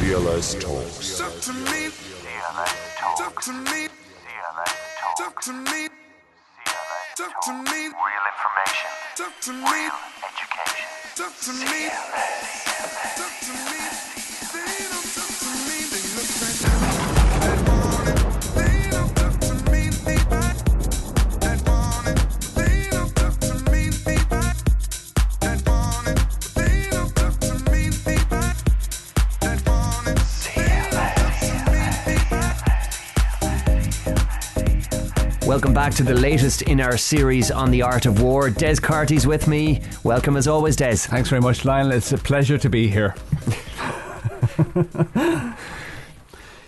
CLS Talks. Talk to me. CLS Talks. Talk to me. CLS Talk Talks. to me. CLS Talk to Talks. me. Real information. Talk to me. Real education. Talk to me. Talk to me. They don't talk to me. They look like that morning. They don't talk to me. They back that morning. They don't talk to me. They back that morning. They don't talk to me. They back that morning. Welcome back to the latest in our series on the art of war. Des Carty's with me. Welcome as always, Des. Thanks very much, Lionel. It's a pleasure to be here.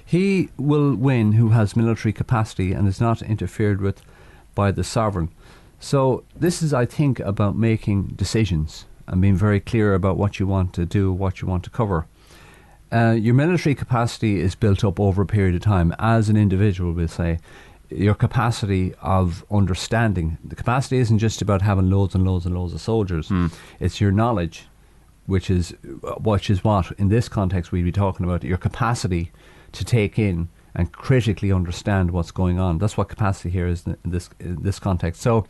He will win who has military capacity and is not interfered with by the sovereign. So this is, I think, about making decisions and being very clear about what you want to do, what you want to cover. Your military capacity is built up over a period of time. As an individual, we'll say, your capacity of understanding. The capacity isn't just about having loads and loads and loads of soldiers. It's your knowledge, which is what in this context we'd be talking about, your capacity to take in and critically understand what's going on. That's what capacity here is in this context. So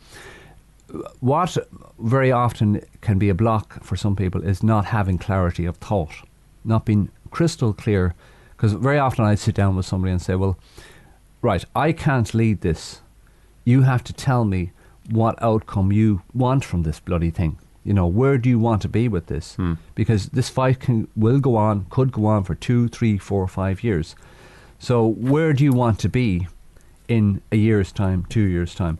what very often can be a block for some people is not having clarity of thought, not being crystal clear, because very often I'd sit down with somebody and say, well, right, I can't lead this. You have to tell me what outcome you want from this bloody thing. You know, where do you want to be with this? Because this fight could go on for 2, 3, 4, 5 years. So where do you want to be in a year's time, 2 years' time?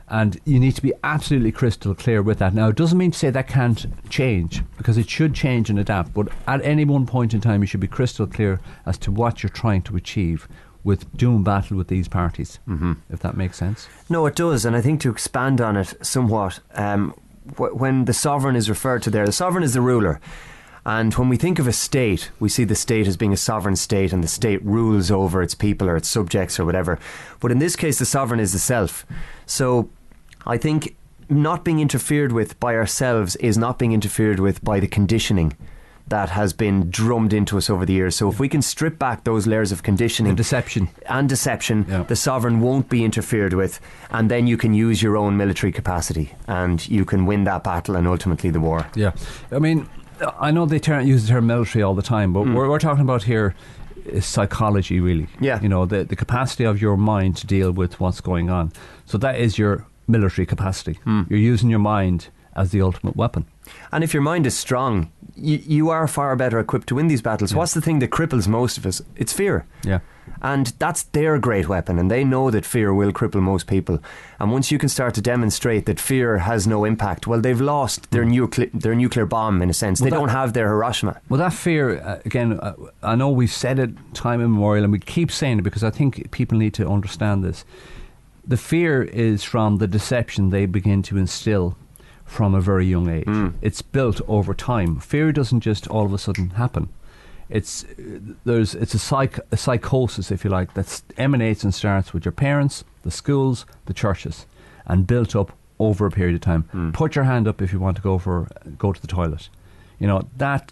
And you need to be absolutely crystal clear with that. Now, it doesn't mean to say that can't change, because it should change and adapt. But at any one point in time, you should be crystal clear as to what you're trying to achieve with doing battle with these parties, if that makes sense. No, it does. And I think to expand on it somewhat, when the sovereign is referred to there, the sovereign is the ruler. And when we think of a state, we see the state as being a sovereign state, and the state rules over its people or its subjects or whatever. But in this case, the sovereign is the self. So I think not being interfered with by ourselves is not being interfered with by the conditioning that has been drummed into us over the years. So if we can strip back those layers of conditioning, deception, the sovereign won't be interfered with, and then you can use your own military capacity and you can win that battle and ultimately the war. Yeah, I mean, I know they use the term military all the time, but we're talking about here is psychology, really. Yeah. You know, the capacity of your mind to deal with what's going on. So that is your military capacity. You're using your mind as the ultimate weapon. And if your mind is strong, you are far better equipped to win these battles. What's the thing that cripples most of us? It's fear. Yeah. And that's their great weapon, and they know that fear will cripple most people. And once you can start to demonstrate that fear has no impact, well, they've lost their nuclear bomb, in a sense. They don't have their Hiroshima. Well, that fear, again, I know we've said it time immemorial, and we keep saying it because I think people need to understand this. The fear is from the deception they begin to instill from a very young age. It's built over time. Fear doesn't just all of a sudden happen. It's a psychosis, if you like, that emanates and starts with your parents, the schools, the churches, and built up over a period of time. Put your hand up if you want to go to the toilet. You know, that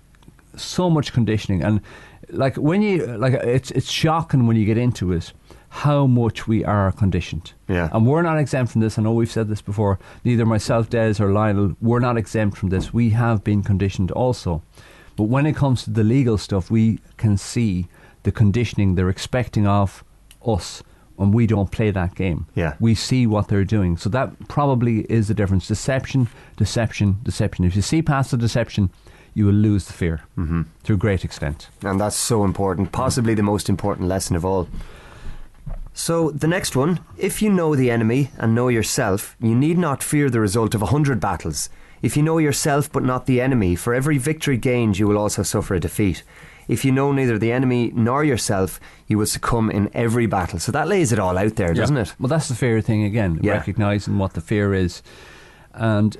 so much conditioning, and it's shocking when you get into it how much we are conditioned. Yeah. And we're not exempt from this. I know we've said this before. Neither myself, Des, or Lionel, we're not exempt from this. We have been conditioned also. But when it comes to the legal stuff, we can see the conditioning they're expecting of us, and we don't play that game. Yeah. We see what they're doing. So that probably is the difference. Deception, deception, deception. If you see past the deception, you will lose the fear to a great extent. And that's so important, possibly the most important lesson of all. So the next one, if you know the enemy and know yourself, you need not fear the result of 100 battles. If you know yourself but not the enemy, for every victory gained you will also suffer a defeat. If you know neither the enemy nor yourself, you will succumb in every battle. So that lays it all out there, doesn't it? Well, that's the fear thing again, recognising what the fear is. And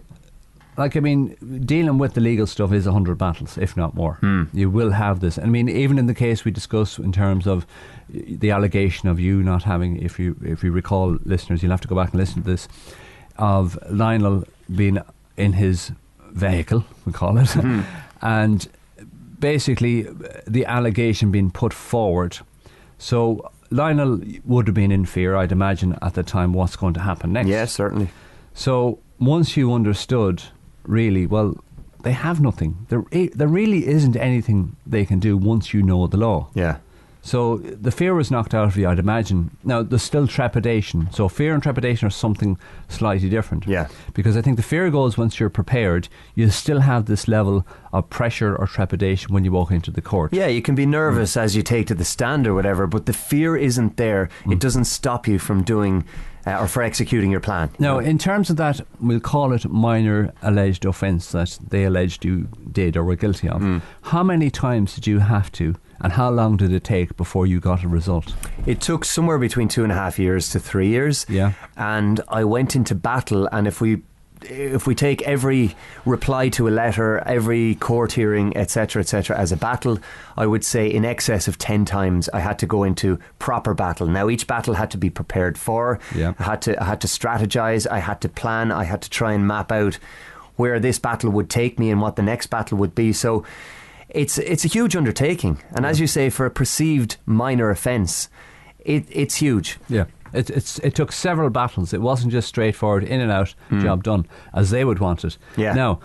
dealing with the legal stuff is 100 battles, if not more. You will have this. I mean, even in the case we discussed in terms of the allegation of you not having, if you recall, listeners, you'll have to go back and listen to this, of Lionel being in his vehicle, we call it, and basically the allegation being put forward. So Lionel would have been in fear, I'd imagine, at the time, what's going to happen next. Yeah, certainly. So once you understood, really, well, they have nothing. There really isn't anything they can do once you know the law. Yeah. So the fear was knocked out of you, I'd imagine. Now, there's still trepidation. So fear and trepidation are something slightly different. Yeah. Because I think the fear goes once you're prepared, you still have this level of pressure or trepidation when you walk into the court. Yeah, you can be nervous as you take to the stand or whatever, but the fear isn't there. It doesn't stop you from doing or for executing your plan. Now, in terms of that, we'll call it minor alleged offence that they alleged you did or were guilty of. How many times did you have to, and how long did it take before you got a result? It took somewhere between 2.5 years to 3 years. Yeah. And I went into battle, and if we take every reply to a letter, every court hearing, etc., as a battle, I would say in excess of 10 times I had to go into proper battle. Now, each battle had to be prepared for. Yeah. I had to strategize. I had to plan. I had to try and map out where this battle would take me and what the next battle would be. So it's a huge undertaking. And as you say, for a perceived minor offence, it's huge. Yeah. It took several battles. It wasn't just straightforward, in and out, job done, as they would want it. Yeah. Now,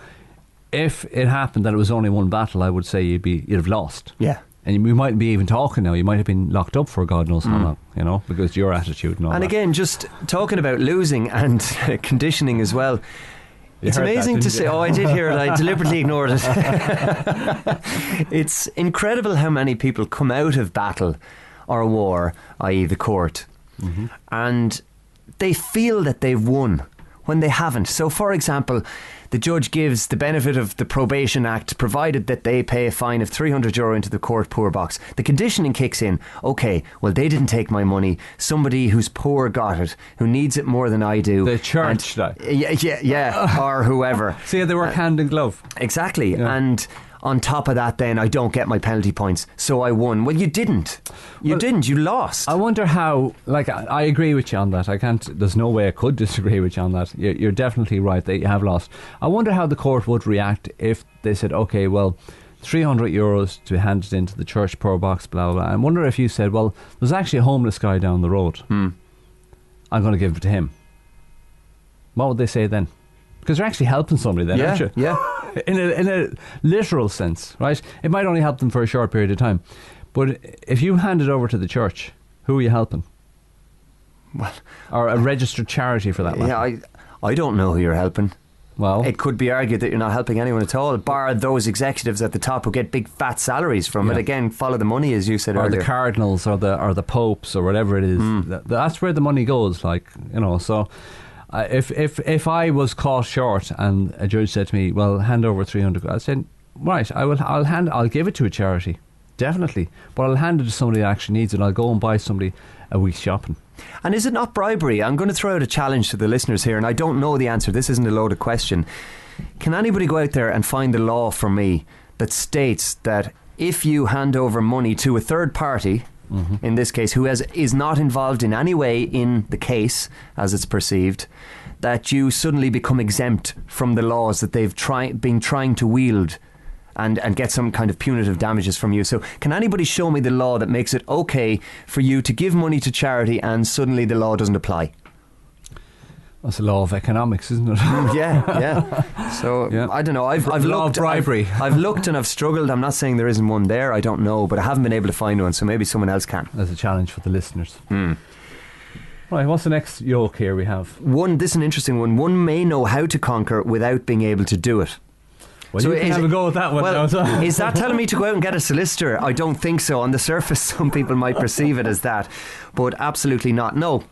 if it happened that it was only one battle, I would say you'd have lost. Yeah. And we mightn't be even talking now. You might have been locked up for God knows how long, you know, because your attitude and all And that. again, just talking about losing and conditioning as well. It's heard that, amazing to didn't say. you? Oh, I did hear it. I deliberately ignored it. It's incredible how many people come out of battle or war, i.e. the court, and they feel that they've won when they haven't. So, for example, the judge gives the benefit of the Probation Act, provided that they pay a fine of €300 into the court poor box. The conditioning kicks in. Okay, well, they didn't take my money. Somebody who's poor got it, who needs it more than I do. The church, Yeah, or whoever. See, they work hand in glove. Exactly. Yeah. And on top of that, then I don't get my penalty points, so I won. Well, you didn't. You lost. I wonder how, like, I agree with you on that. There's no way I could disagree with you on that. You're definitely right that you have lost. I wonder how the court would react if they said, okay, well, €300 to hand it into the church poor box, blah, blah. I wonder if you said, well, there's actually a homeless guy down the road. I'm going to give it to him. What would they say then? Because you're actually helping somebody then, aren't you? Yeah. In a literal sense, right? It might only help them for a short period of time. But if you hand it over to the church, who are you helping? Well, or a registered charity for that matter. Yeah, I don't know who you're helping. Well, It could be argued that you're not helping anyone at all, bar those executives at the top who get big fat salaries from it. Again, follow the money, as you said or earlier. the cardinals or the popes or whatever it is. That's where the money goes, like, you know. So if I was caught short and a judge said to me, well, hand over 300, I said, right, I'll give it to a charity, definitely, but I'll hand it to somebody that actually needs it. I'll go and buy somebody a week's shopping. And is it not bribery? I'm going to throw out a challenge to the listeners here, and I don't know the answer. This isn't a loaded question. Can anybody go out there and find the law for me that states that if you hand over money to a third party, in this case, who is not involved in any way in the case as it's perceived, that you suddenly become exempt from the laws that they've been trying to wield and get some kind of punitive damages from you? So can anybody show me the law that makes it okay for you to give money to charity and suddenly the law doesn't apply? That's the law of economics, isn't it? Yeah. So Yeah. I don't know. I've Law of looked. bribery. I've looked and I've struggled. I'm not saying there isn't one there. I don't know, but I haven't been able to find one. So maybe someone else can. That's a challenge for the listeners. Right, what's the next yoke here we have? This is an interesting one. One may know how to conquer without being able to do it. Well, you can have a go at that one. Well, now. is that telling me to go out and get a solicitor? I don't think so. On the surface, some people might perceive it as that, but absolutely not. No,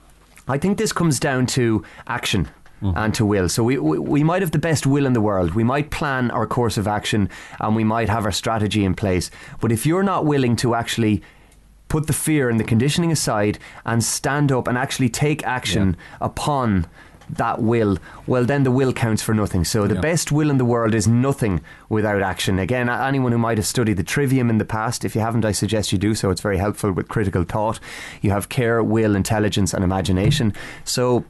I think this comes down to action and to will. So we might have the best will in the world. We might plan our course of action and we might have our strategy in place. But if you're not willing to actually put the fear and the conditioning aside and stand up and actually take action upon that will, well, then the will counts for nothing. So the best will in the world is nothing without action. Again, anyone who might have studied the trivium in the past, if you haven't, I suggest you do so. It's very helpful with critical thought. You have care, will, intelligence and imagination. So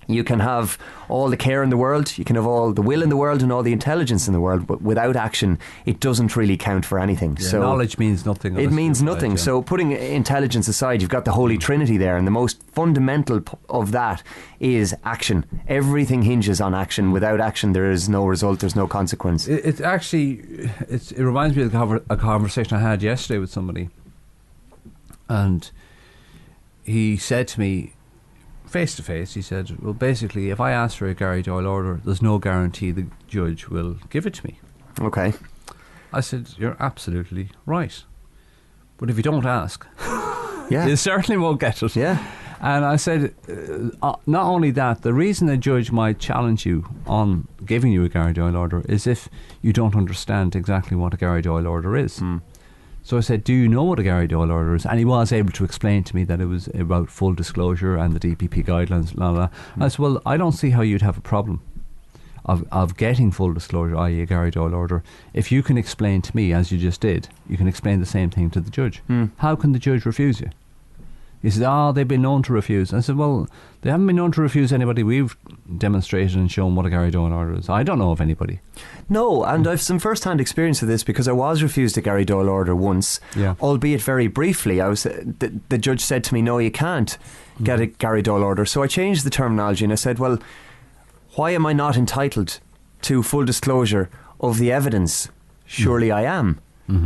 You can have all the care in the world, you can have all the will in the world and all the intelligence in the world, but without action, it doesn't really count for anything. Yeah, so knowledge means nothing. It means nothing. Yeah. So putting intelligence aside, you've got the Holy Trinity there, and the most fundamental of that is action. Everything hinges on action. Without action, there is no result, there's no consequence. It actually, it reminds me of a conversation I had yesterday with somebody, and he said to me, face to face, he said, well, basically, if I ask for a Gary Doyle order, there's no guarantee the judge will give it to me. Okay. I said, you're absolutely right. But if you don't ask, Yeah. you certainly won't get it. Yeah. And I said, not only that, the reason a judge might challenge you on giving you a Gary Doyle order is if you don't understand exactly what a Gary Doyle order is. So I said, do you know what a Gary Doyle order is? And he was able to explain to me that it was about full disclosure and the DPP guidelines, blah, blah. I said, well, I don't see how you'd have a problem of getting full disclosure, i.e. a Gary Doyle order, if you can explain to me, as you just did, you can explain the same thing to the judge. How can the judge refuse you? He said, they've been known to refuse. I said, well, they haven't been known to refuse anybody we've demonstrated and shown what a Gary Doyle order is. I don't know of anybody. No, and I've some first-hand experience of this because I was refused a Gary Doyle order once, albeit very briefly. The judge said to me, no, you can't get a Gary Doyle order. So I changed the terminology and I said, well, why am I not entitled to full disclosure of the evidence? Surely I am.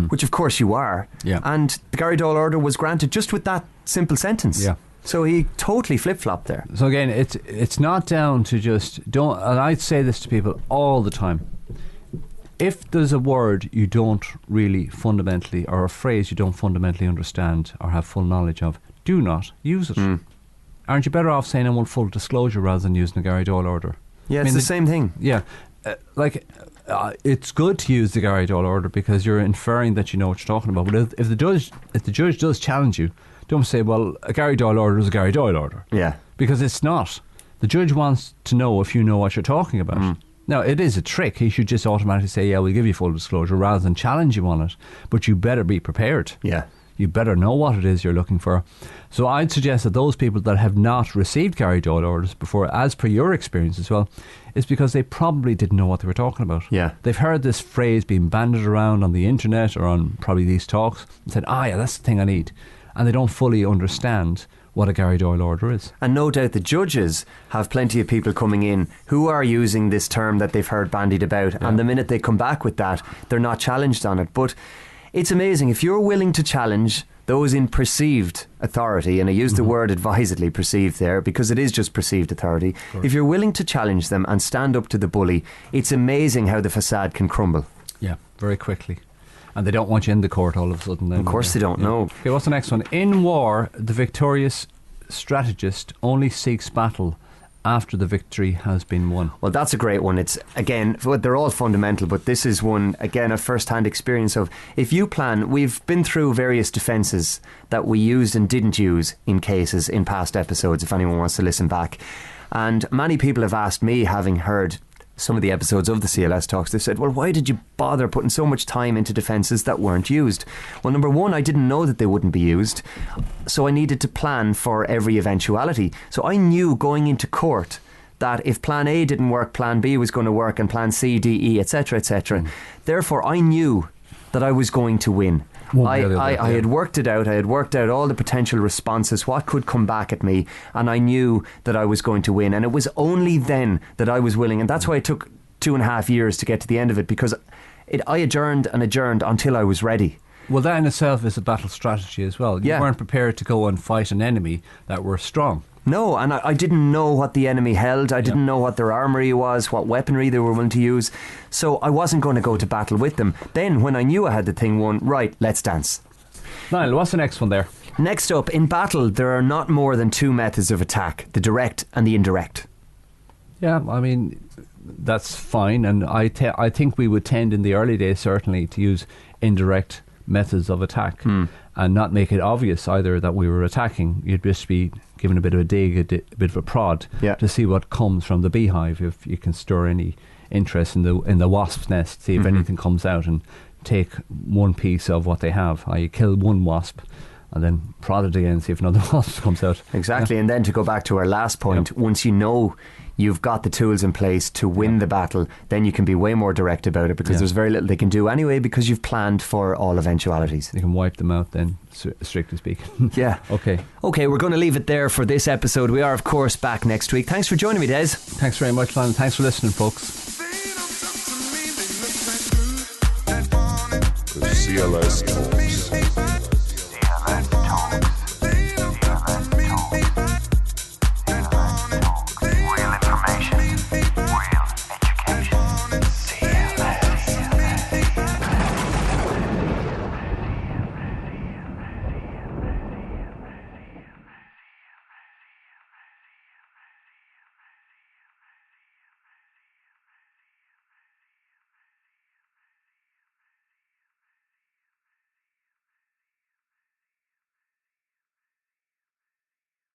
Which of course you are. Yeah. And the Gary Doyle order was granted just with that simple sentence. Yeah. So he totally flip-flopped there. So again, it's not down to just don't. And I'd say this to people all the time. If there's a word you don't really fundamentally, or a phrase you don't fundamentally understand or have full knowledge of, do not use it. Aren't you better off saying I want full disclosure rather than using a Gary Doyle order? Yeah, it's the same thing. Yeah, it's good to use the Gary Doyle order because you're inferring that you know what you're talking about. But if the judge does challenge you, don't say, well, a Gary Doyle order is a Gary Doyle order. Yeah. Because it's not. The judge wants to know if you know what you're talking about. Now, it is a trick. He should just automatically say, yeah, we'll give you full disclosure rather than challenge you on it. But you better be prepared. Yeah. You better know what it is you're looking for. So I'd suggest that those people that have not received Gary Doyle orders before, as per your experience as well, is because they probably didn't know what they were talking about. Yeah. They've heard this phrase being banded around on the internet or on probably these talks and said, yeah, that's the thing I need. And they don't fully understand what a Gary Doyle order is. And no doubt the judges have plenty of people coming in who are using this term that they've heard bandied about, and the minute they come back with that, they're not challenged on it. But it's amazing, if you're willing to challenge those in perceived authority, and I use the word advisedly, perceived there, because it is just perceived authority. If you're willing to challenge them and stand up to the bully, it's amazing how the facade can crumble. Yeah, very quickly. And they don't want you in the court all of a sudden. Then, Of course they don't, no. Okay, what's the next one? In war, the victorious strategist only seeks battle after the victory has been won. Well, that's a great one. It's, again, they're all fundamental, but this is one, again, a first-hand experience of, if you plan, we've been through various defences that we used and didn't use in cases in past episodes, if anyone wants to listen back. And many people have asked me, having heard some of the episodes of the CLS Talks, they've said, well, why did you bother putting so much time into defences that weren't used? Well, number one, I didn't know that they wouldn't be used, so I needed to plan for every eventuality. So I knew going into court that if plan A didn't work, plan B was going to work, and plan C, D, E, etc., etc. Therefore, I knew that I was going to win. I had worked it out. I had worked out all the potential responses, what could come back at me, and I knew that I was going to win. And it was only then that I was willing, and that's why it took 2.5 years to get to the end of it, because I adjourned and adjourned until I was ready. Well, that in itself is a battle strategy as well. You weren't prepared to go and fight an enemy that were strong. No, and I didn't know what the enemy held. I didn't know what their armoury was, what weaponry they were willing to use. So I wasn't going to go to battle with them. Then, when I knew I had the thing won, right, let's dance. Niall, what's the next one there? Next up, in battle, there are not more than two methods of attack, the direct and the indirect. Yeah, I mean, that's fine. And I think we would tend in the early days, certainly, to use indirect methods of attack and not make it obvious either that we were attacking. You'd just be given a bit of a dig, a bit of a prod to see what comes from the beehive, if you can stir any interest in the wasp's nest, see if anything comes out, and take one piece of what they have. You kill one wasp, and then prod it again, see if another wasp comes out. Exactly, and then to go back to our last point, once you know you've got the tools in place to win the battle, then you can be way more direct about it, because there's very little they can do anyway, because you've planned for all eventualities. You can wipe them out then, strictly speaking. Yeah. Okay, we're going to leave it there for this episode. We are, of course, back next week. Thanks for joining me, Des. Thanks very much, Lionel. Thanks for listening, folks. CLS Talks.